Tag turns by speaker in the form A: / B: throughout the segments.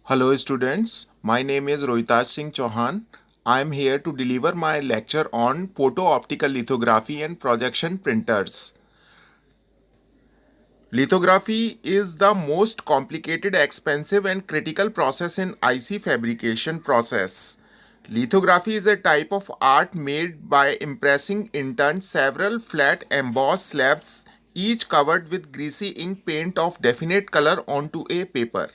A: Hello students, my name is Rohitaj Singh Chauhan. I am here to deliver my lecture on photo-optical lithography and projection printers. Lithography is the most complicated, expensive and critical process in IC fabrication process. Lithography is a type of art made by impressing into several flat embossed slabs, each covered with greasy ink paint of definite color onto a paper.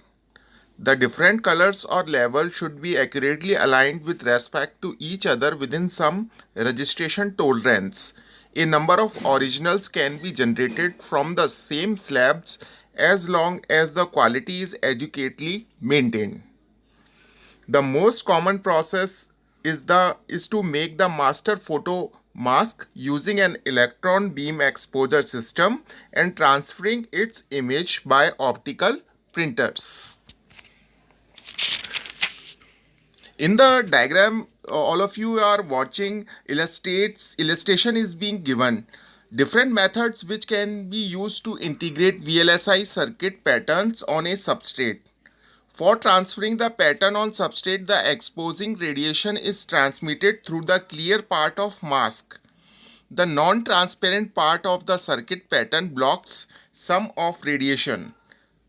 A: The different colors or levels should be accurately aligned with respect to each other within some registration tolerance. A number of originals can be generated from the same slabs as long as the quality is adequately maintained. The most common process is to make the master photo mask using an electron beam exposure system and transferring its image by optical printers. In the diagram, all of you are watching illustration is being given. Different methods which can be used to integrate VLSI circuit patterns on a substrate. For transferring the pattern on substrate, the exposing radiation is transmitted through the clear part of mask. The non-transparent part of the circuit pattern blocks some of radiation.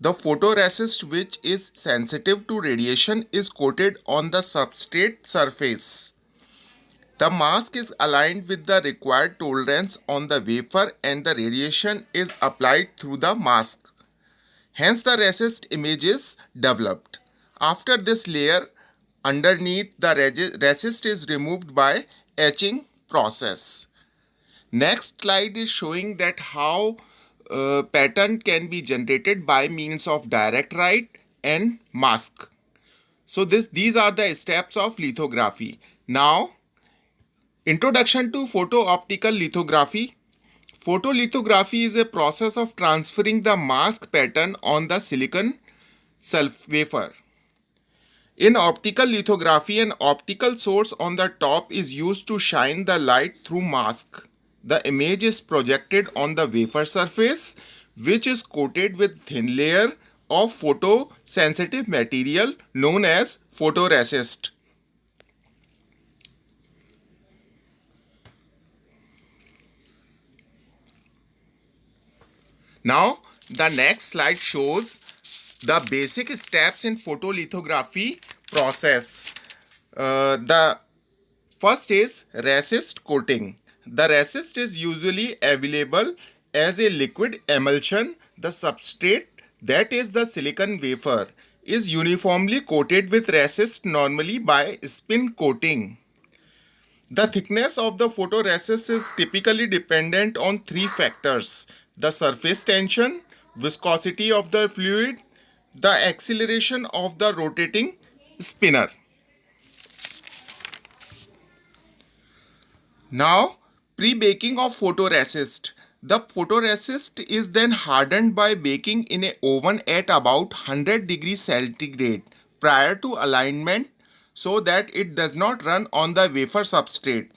A: The photoresist, which is sensitive to radiation, is coated on the substrate surface. The mask is aligned with the required tolerance on the wafer and the radiation is applied through the mask. Hence, the resist image is developed. After this layer, underneath the resist is removed by etching process. Next slide is showing that how pattern can be generated by means of direct write and mask. So these are the steps of lithography. Now, introduction to photo-optical lithography. Photolithography is a process of transferring the mask pattern on the silicon self wafer. In optical lithography, an optical source on the top is used to shine the light through mask. The image is projected on the wafer surface, which is coated with thin layer of photosensitive material known as photoresist. Now, the next slide shows the basic steps in photolithography process. The first is resist coating. The resist is usually available as a liquid emulsion. The substrate, that is the silicon wafer, is uniformly coated with resist normally by spin coating. The thickness of the photoresist is typically dependent on three factors: the surface tension, viscosity of the fluid, the acceleration of the rotating spinner. Now, pre-baking of photoresist. The photoresist is then hardened by baking in an oven at about 100 degrees centigrade prior to alignment so that it does not run on the wafer substrate.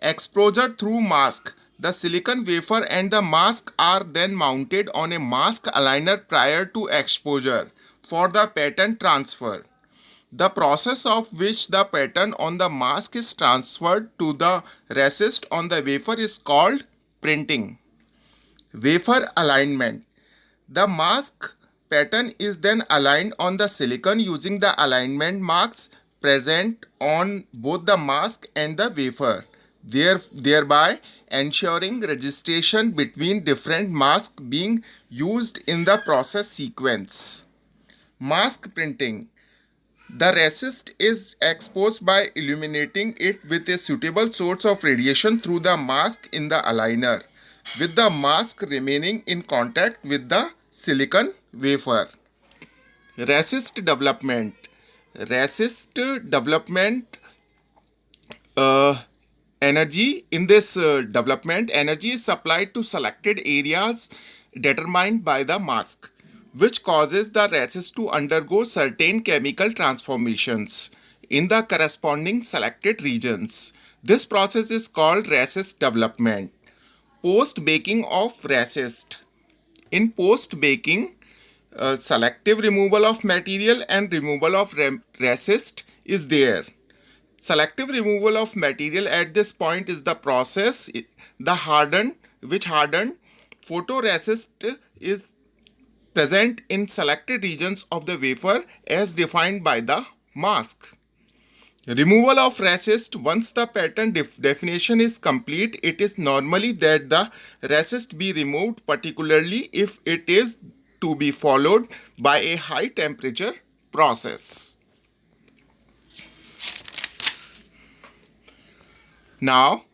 A: Exposure through mask. The silicon wafer and the mask are then mounted on a mask aligner prior to exposure for the pattern transfer. The process of which the pattern on the mask is transferred to the resist on the wafer is called printing. Wafer alignment. The mask pattern is then aligned on the silicon using the alignment marks present on both the mask and the wafer, thereby ensuring registration between different masks being used in the process sequence. Mask printing. The resist is exposed by illuminating it with a suitable source of radiation through the mask in the aligner, with the mask remaining in contact with the silicon wafer. Resist development. Resist development energy. In this development, energy is supplied to selected areas determined by the mask, which causes the resist to undergo certain chemical transformations in the corresponding selected regions. This process is called resist development. Post baking of resist. In post baking, selective removal of material and removal of resist is there. Selective removal of material at this point is the process the hardened photoresist is present in selected regions of the wafer as defined by the mask. Removal of resist. Once the pattern definition is complete, it is normally that the resist be removed, particularly if it is to be followed by a high temperature process. Now,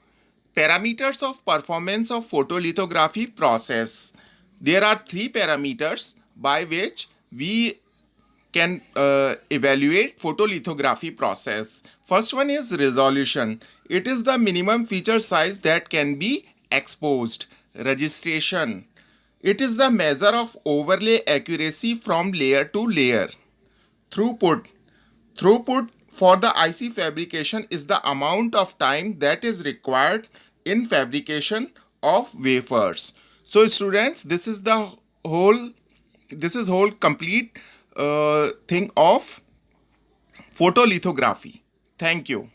A: parameters of performance of photolithography process. There are three parameters by which we can evaluate photolithography process. First one is resolution. It is the minimum feature size that can be exposed. Registration. It is the measure of overlay accuracy from layer to layer. Throughput. Throughput for the IC fabrication is the amount of time that is required in fabrication of wafers. So students, this is whole complete thing of photolithography. Thank you.